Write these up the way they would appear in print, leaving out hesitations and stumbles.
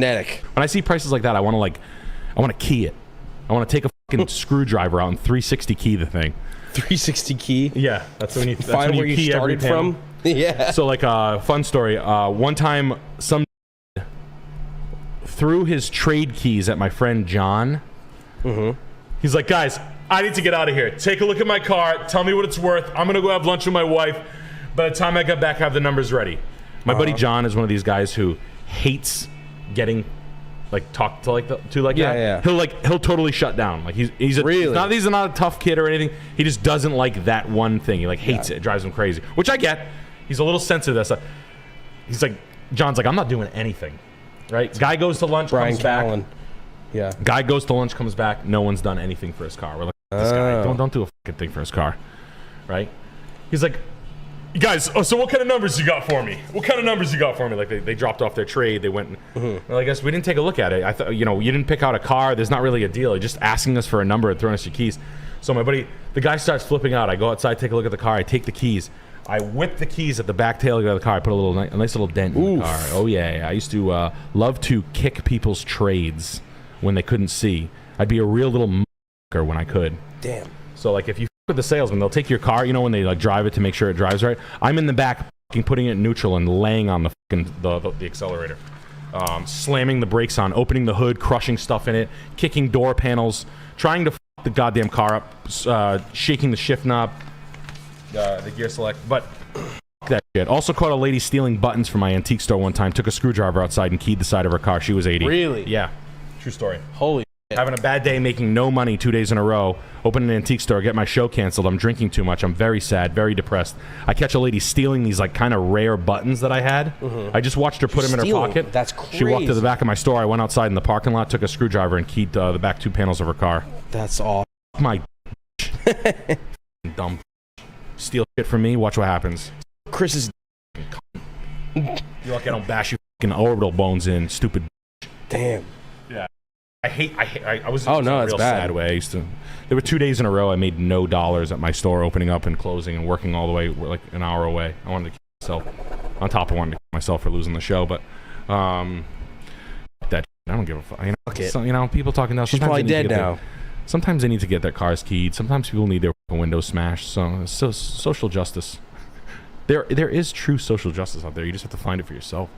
Kinetic. When I see prices like that, I want to key it. I want to take a fucking screwdriver out and 360 key the thing. 360 key? Yeah, that's when you find where you started from. Yeah. So like a fun story. One time, some threw his trade keys at my friend John. He's like, guys, I need to get out of here. Take a look at my car. Tell me what it's worth. I'm gonna go have lunch with my wife. By the time I get back, I have the numbers ready. My buddy John is one of these guys who hates getting like talked to like that. Yeah. He'll totally shut down. Like he's not a tough kid or anything. He just doesn't like that one thing. He like hates it. It drives him crazy. Which I get. He's a little sensitive to that stuff. He's like, John's like, I'm not doing anything. Right? Guy goes to lunch, comes back. Yeah. Guy goes to lunch, comes back. No one's done anything for his car. We're like, this guy, don't do a fucking thing for his car. Right? He's like, guys, so what kind of numbers you got for me? What kind of numbers you got for me? Like they dropped off their trade. They went. Well, I guess we didn't take a look at it. I thought, you didn't pick out a car. There's not really a deal. You're just asking us for a number and throwing us your keys. So my buddy, the guy starts flipping out. I go outside, take a look at the car. I take the keys. I whip the keys at the back tailgate of the car. I put a nice little dent in the car. Oh yeah. I used to love to kick people's trades when they couldn't see. I'd be a real little m***er when I could. Damn. So like if you with the salesman, they'll take your car, when they like drive it to make sure it drives right. I'm in the back putting it in neutral and laying on the the accelerator. Slamming the brakes on, opening the hood, crushing stuff in it, kicking door panels, trying to the goddamn car up, shaking the shift knob, the gear select, but that shit. Also caught a lady stealing buttons from my antique store one time, took a screwdriver outside and keyed the side of her car. She was 80. Really? Yeah. True story. Holy shit. Having a bad day, making no money 2 days in a row, open an antique store, get my show canceled. I'm drinking too much. I'm very sad, very depressed. I catch a lady stealing these like kind of rare buttons that I had. I just watched her put them in her pocket. That's crazy. She walked to the back of my store. I went outside in the parking lot, took a screwdriver and keyed the back 2 panels of her car. That's awesome. My dumb steal shit from me. Watch what happens. Chris is. You're lucky I don't bash your fucking orbital bones in, stupid. Damn. Yeah. I was in a it's real bad. sad way. There were 2 days in a row I made no dollars at my store, opening up and closing and working all the way like an hour away. I wanted to kill myself. On top of wanting to kill myself for losing the show, but that I don't give a fuck. People talking now. She's probably dead now. Sometimes they need to get their cars keyed. Sometimes people need their windows smashed. So social justice. There is true social justice out there. You just have to find it for yourself.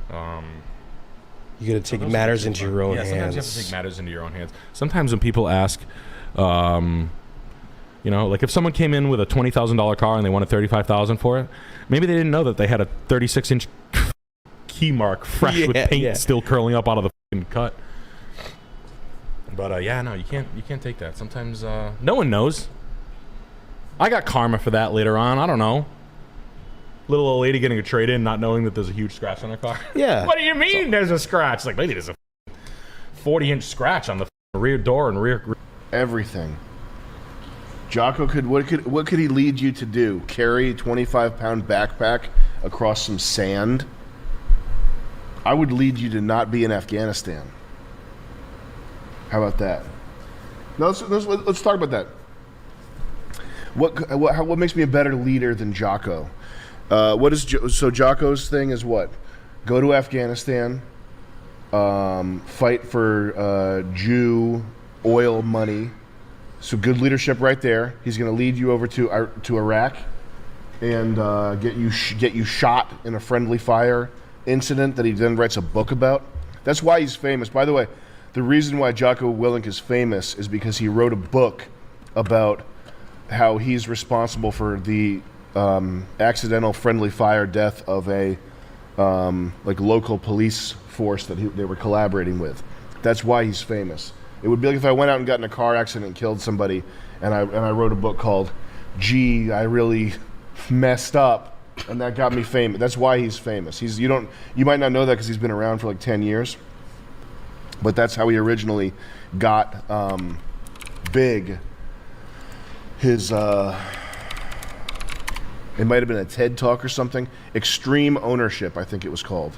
You got to take matters into your own hands. Yeah, sometimes you have to take matters into your own hands. Sometimes when people ask, like if someone came in with a $20,000 car and they wanted $35,000 for it, maybe they didn't know that they had a 36-inch key mark fresh with paint still curling up out of the fucking cut. But no, you can't take that. Sometimes no one knows. I got karma for that later on. I don't know. Little old lady getting a trade-in, not knowing that there's a huge scratch on her car. Yeah. What do you mean there's a scratch? It's like, lady, there's a 40-inch scratch on the rear door and rear. Everything. Jocko what could he lead you to do? Carry a 25-pound backpack across some sand? I would lead you to not be in Afghanistan. How about that? No, let's talk about that. What makes me a better leader than Jocko? Jocko's thing is what? Go to Afghanistan, fight for Jew oil money. So good leadership right there. He's going to lead you over to Iraq and get you shot in a friendly fire incident that he then writes a book about. That's why he's famous. By the way, the reason why Jocko Willink is famous is because he wrote a book about how he's responsible for the accidental friendly fire death of a local police force that they were collaborating with. That's why he's famous. It would be like if I went out and got in a car accident and killed somebody, and I wrote a book called "Gee, I really messed up," and that got me famous. That's why he's famous. You might not know that because he's been around for like 10 years, but that's how he originally got big. His it might have been a TED Talk or something. Extreme ownership, I think it was called.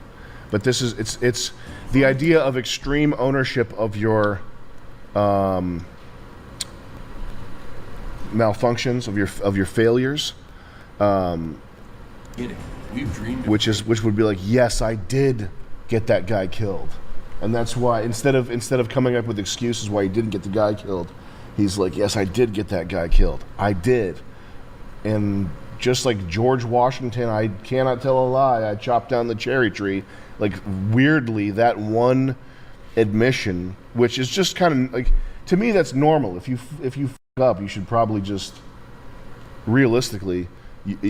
But it's the idea of extreme ownership of your malfunctions, of your failures. We've dreamed. Which would be like, yes, I did get that guy killed. And that's why instead of coming up with excuses why he didn't get the guy killed, he's like, yes, I did get that guy killed. I did. And just like George Washington, I cannot tell a lie, I chopped down the cherry tree. Like, weirdly, that one admission, which is just kind of like, to me, that's normal. If you f up, you should probably just, realistically,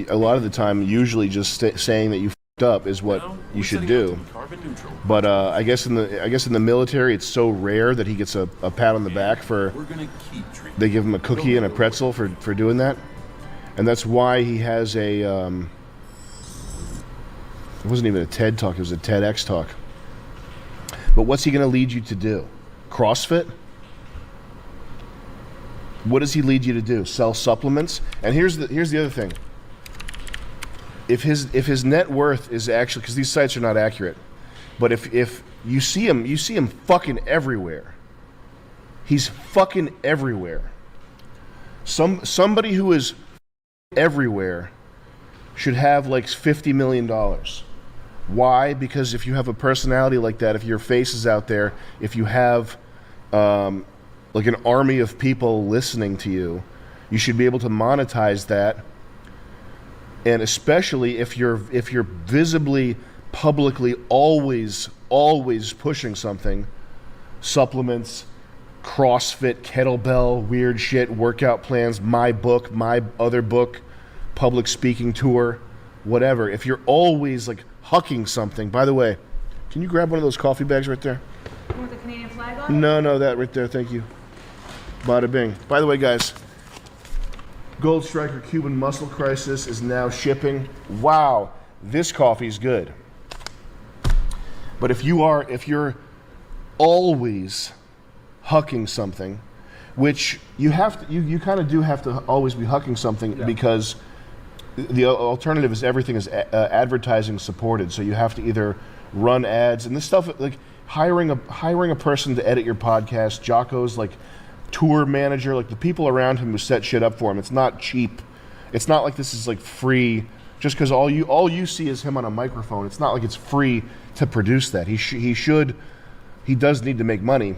a lot of the time, usually just saying that you f up is what you should do. But I guess in the military, it's so rare that he gets a pat on the back for. They give him a cookie and a pretzel for doing that, and that's why he has a. It wasn't even a TED talk; it was a TEDx talk. But what's he going to lead you to do? CrossFit? What does he lead you to do? Sell supplements? And here's the other thing. If his net worth is actually, because these sites are not accurate, but if you see him fucking everywhere. He's fucking everywhere. Somebody who is everywhere should have like $50 million. Why? Because if you have a personality like that, if your face is out there, if you have like an army of people listening to you, you should be able to monetize that. And especially if you're visibly, publicly, always pushing something, supplements, CrossFit, kettlebell, weird shit, workout plans, my book, my other book, public speaking tour, whatever. If you're always like hucking something, by the way, can you grab one of those coffee bags right there? You want the Canadian flag on? No, that right there, thank you. Bada bing. By the way, guys, Gold Striker Cuban Muscle Crisis is now shipping. Wow, this coffee's good. But if you're always hucking something, which you kind of do have to always be hucking something, because the alternative is everything is advertising supported. So you have to either run ads, and this stuff, like hiring a person to edit your podcast. Jocko's like tour manager, like the people around him who set shit up for him. It's not cheap. It's not like this is like free just because all you see is him on a microphone. It's not like it's free to produce that. He does need to make money.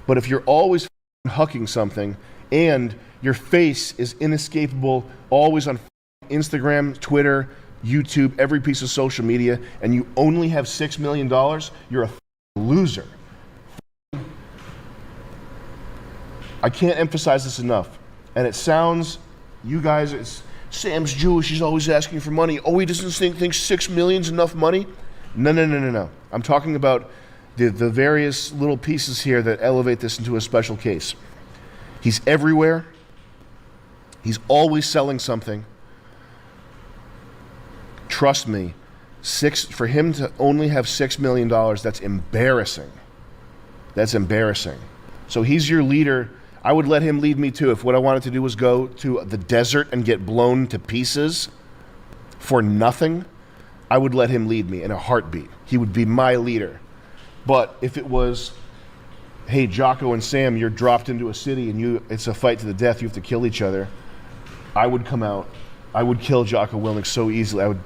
But if you're always hucking something and your face is inescapable, always on Instagram, Twitter, YouTube, every piece of social media, and you only have $6 million, you're a loser. I can't emphasize this enough. And it sounds, you guys, Sam's Jewish, he's always asking for money. Oh, he doesn't think 6 million's enough money? No. I'm talking about the various little pieces here that elevate this into a special case. He's everywhere. He's always selling something. Trust me, for him to only have $6 million, that's embarrassing. That's embarrassing. So he's your leader. I would let him lead me too. If what I wanted to do was go to the desert and get blown to pieces for nothing, I would let him lead me in a heartbeat. He would be my leader. But if it was, hey, Jocko and Sam, you're dropped into a city and it's a fight to the death, you have to kill each other, I would come out. I would kill Jocko Willink so easily. I would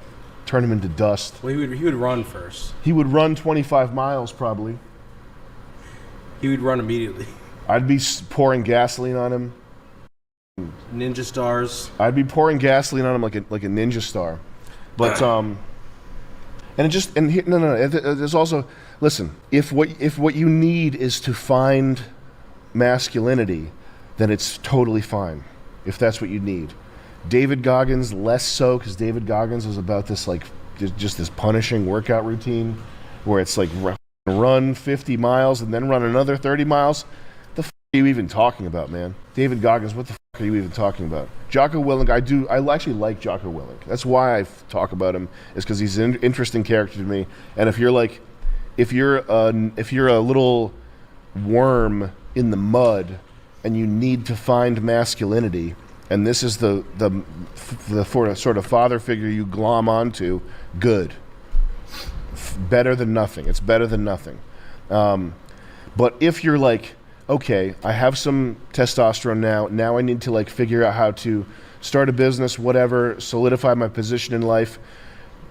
turn him into dust. Well, he would run first. He would run 25 miles probably. He would run immediately. I'd be pouring gasoline on him. Ninja stars. I'd be pouring gasoline on him like a ninja star. But there's also, listen, if what you need is to find masculinity, then it's totally fine. If that's what you need. David Goggins less so, because David Goggins was about this like just this punishing workout routine where it's like run 50 miles and then run another 30 miles. The f are you even talking about, man? David Goggins, what the f are you even talking about? Jocko Willink, I actually like Jocko Willink. That's why I talk about him, is because he's an interesting character to me. And if you're a little worm in the mud and you need to find masculinity, and this is the sort of father figure you glom onto, good. Better than nothing. It's better than nothing. But if you're like, okay, I have some testosterone now I need to like figure out how to start a business, whatever, solidify my position in life.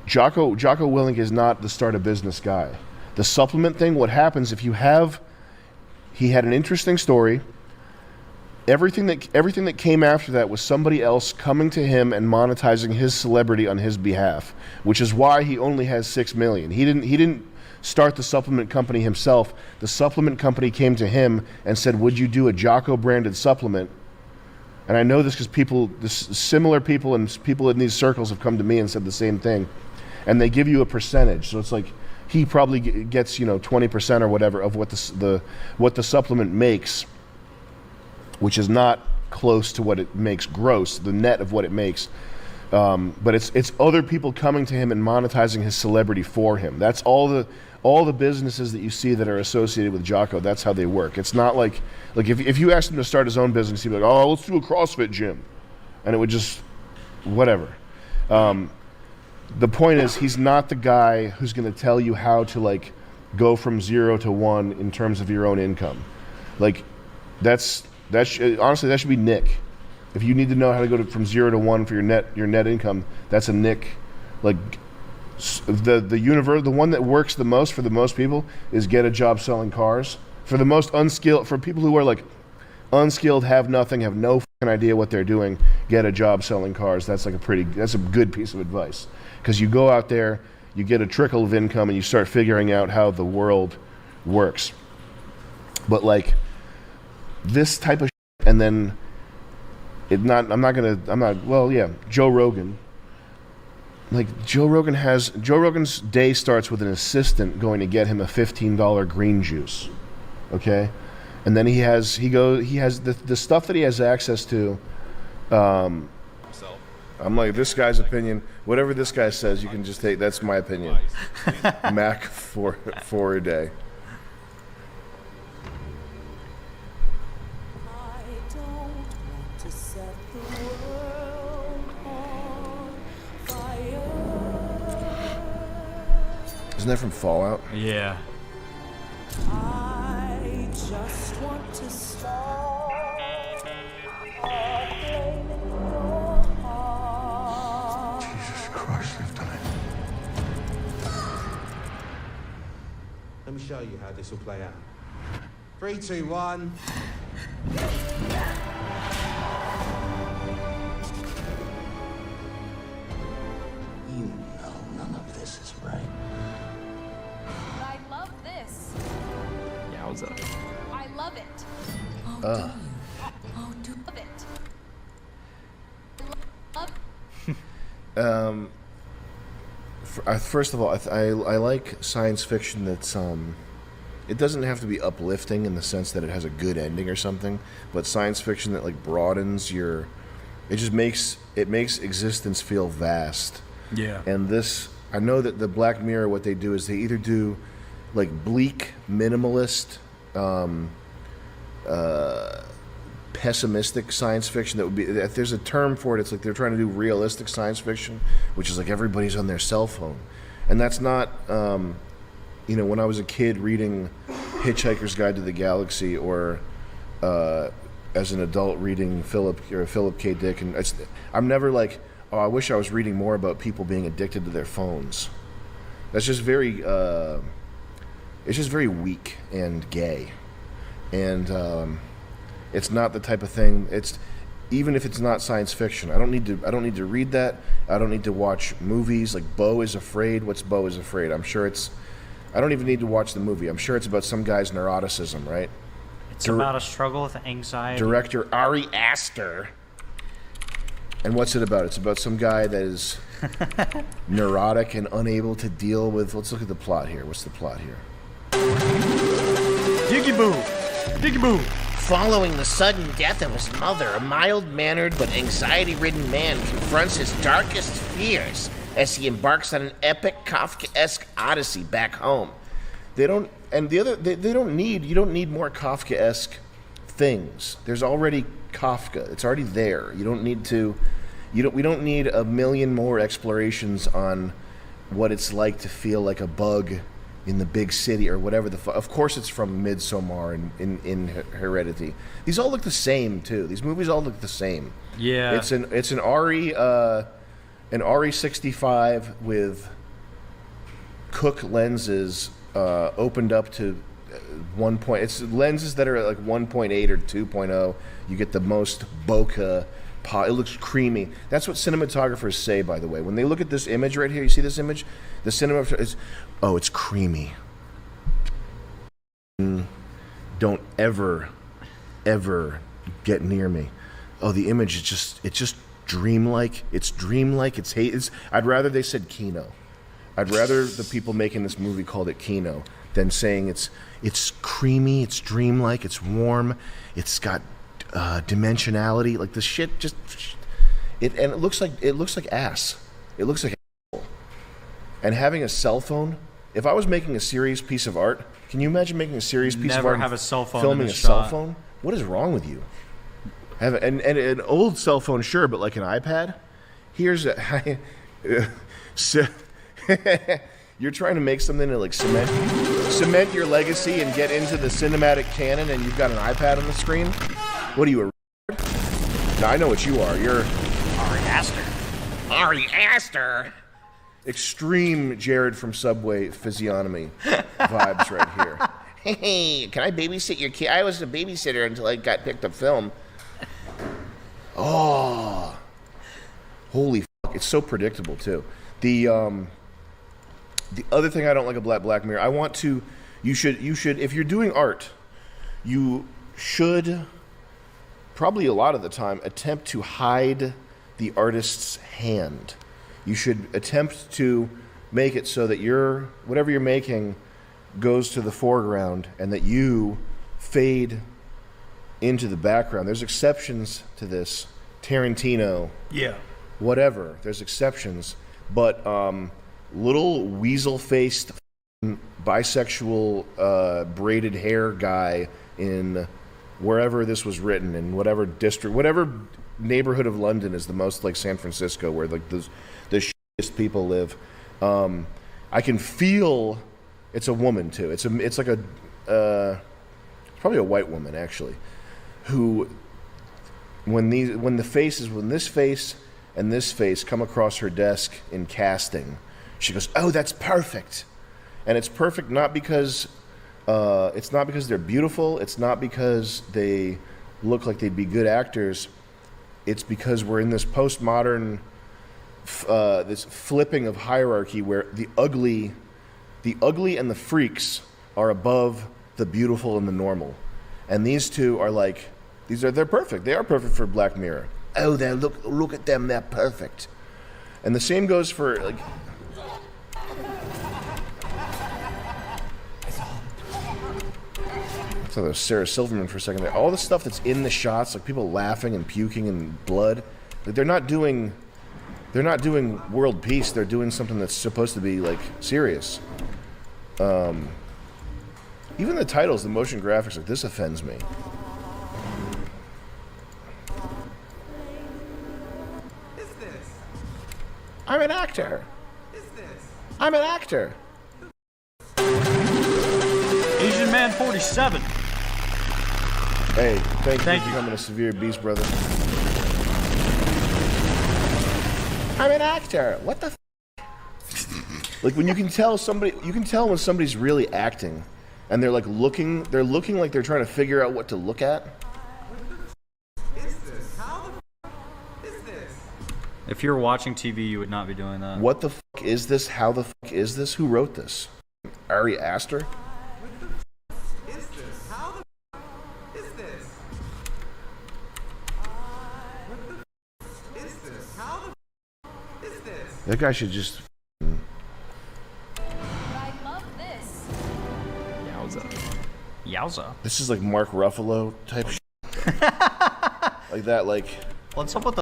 Jocko Willink is not the start a business guy. The supplement thing, what happens if you have... He had an interesting story. Everything that came after that was somebody else coming to him and monetizing his celebrity on his behalf, which is why he only has $6 million. He didn't start the supplement company himself. The supplement company came to him and said, "Would you do a Jocko branded supplement?" And I know this because similar people and people in these circles have come to me and said the same thing. And they give you a percentage, so it's like he probably gets 20% or whatever of what the supplement makes, which is not close to what it makes gross, the net of what it makes. But it's other people coming to him and monetizing his celebrity for him. That's all the businesses that you see that are associated with Jocko. That's how they work. It's not like if you asked him to start his own business, he'd be like, "Oh, let's do a CrossFit gym," and it would just whatever. The point is, he's not the guy who's going to tell you how to go from 0 to 1 in terms of your own income. Honestly, that should be Nick. If you need to know how to go from 0 to 1 for your net income, that's a Nick. The one that works the most for the most people is get a job selling cars. For the most unskilled, for people who are unskilled, have nothing, have no fucking idea what they're doing, get a job selling cars. That's that's a good piece of advice, because you go out there, you get a trickle of income, and you start figuring out how the world works. But this type of shit, and then Joe Rogan. Joe Rogan's day starts with an assistant going to get him a $15 green juice. Okay? And then he has the stuff that he has access to. I'm like, this guy's opinion, whatever this guy says, you can just take. That's my opinion. Mac for a day. Isn't that from Fallout? Yeah. I just want to stop blaming your heart. Jesus Christ, we've done it. Let me show you how this will play out. 3, 2, 1. You know none of this is right. I love this. Yowza. I love it. Oh, do you? Oh, do Love it. Love. First of all, I like science fiction that's it doesn't have to be uplifting in the sense that it has a good ending or something, but science fiction that broadens it just makes existence feel vast. Yeah. And this, I know that the Black Mirror, what they do is they either do bleak, minimalist, pessimistic science fiction that would be, if there's a term for it, it's they're trying to do realistic science fiction, which is everybody's on their cell phone. And that's not, when I was a kid reading Hitchhiker's Guide to the Galaxy, or as an adult reading Philip K. Dick, and I'm never oh, I wish I was reading more about people being addicted to their phones. That's just very, it's just very weak and gay. And it's not the type of thing, even if it's not science fiction, I don't need to read that. I don't need to watch movies Beau is Afraid. What's Beau is Afraid? I'm sure I don't even need to watch the movie. I'm sure it's about some guy's neuroticism, right? It's about a struggle with anxiety. Director Ari Aster. And what's it about? It's about some guy that is neurotic and unable to deal with... Let's look at the plot here. What's the plot here? Diggy boo! Diggy boo! Following the sudden death of his mother, a mild-mannered but anxiety-ridden man confronts his darkest fears as he embarks on an epic Kafkaesque odyssey back home. You don't need more Kafkaesque things. There's already Kafka. It's already there. You don't need to... We don't need a million more explorations on what it's like to feel like a bug in the big city or whatever the fuck. Of course it's from Midsommar and in Heredity. These all look the same too. These movies all look the same. Yeah. It's an RE65 with Cook lenses opened up to 1 point. It's lenses that are at like 1.8 or 2.0. You get the most bokeh. It looks creamy. That's what cinematographers say, by the way. When they look at this image right here, you see this image? The cinematographer is, oh, it's creamy. Don't ever get near me. Oh, the image is it's just dreamlike. It's dreamlike. It's I'd rather they said 𝐸. I'd rather the people making this movie called it 𝐸 than saying it's creamy, it's dreamlike, it's warm, it's got dimensionality. Like the shit just it looks like ass. It looks like asshole. And having a cell phone. If I was making a serious piece of art, can you imagine making a serious piece of art? Never have a cell phone. Filming in a the cell shot. phone? What is wrong with you? And an old cell phone, sure, but like an iPad. Here's a. So, you're trying to make something to like cement your legacy and get into the cinematic canon, and you've got an iPad on the screen. What are you, a? No, I know what you are. You're Ari Aster. Ari Aster. Extreme Jared from Subway physiognomy vibes right here. Hey, can I babysit your kid? I was a babysitter until I got picked up film. Oh, holy fuck! It's so predictable too. The other thing I don't like about Black Mirror, you should if you're doing art, you should probably a lot of the time attempt to hide the artist's hand. You should attempt to make it so that whatever you're making goes to the foreground and that you fade into the background. There's exceptions to this. Tarantino. Yeah. Whatever. There's exceptions. But little weasel-faced bisexual braided hair guy in wherever this was written, in whatever district, whatever neighborhood of London is the most like San Francisco, where like the shittiest people live. I can feel it's a woman too. It's like a it's probably a white woman actually, who when this face and this face come across her desk in casting, she goes, "Oh, that's perfect," and it's perfect not because they're beautiful. It's not because they look like they'd be good actors. It's because we're in this postmodern, this flipping of hierarchy where the ugly and the freaks are above the beautiful and the normal, and these two are like, they're perfect. They are perfect for Black Mirror. Oh, look at them, they're perfect. And the same goes for like. I thought that was Sarah Silverman for a second there. All the stuff that's in the shots, like people laughing and puking and blood, like they're not doing world peace. They're doing something that's supposed to be like serious. Even the titles, the motion graphics, like this offends me. Is this? I'm an actor. Is this? I'm an actor. Asian Man 47. Hey, thank you Thank for you. becoming a severe beast, brother. I'm an actor. What the Like when you can tell when somebody's really acting and they're looking like they're trying to figure out what to look at. Is this? How the is this? If you were watching TV, you would not be doing that. What the fuck is this? How the fuck is this? Who wrote this? Ari Aster? Is this? How the is this? What the is this? How the is this? That guy should just I love this. Yowza. This is like Mark Ruffalo type shit. Like that, like What's up with the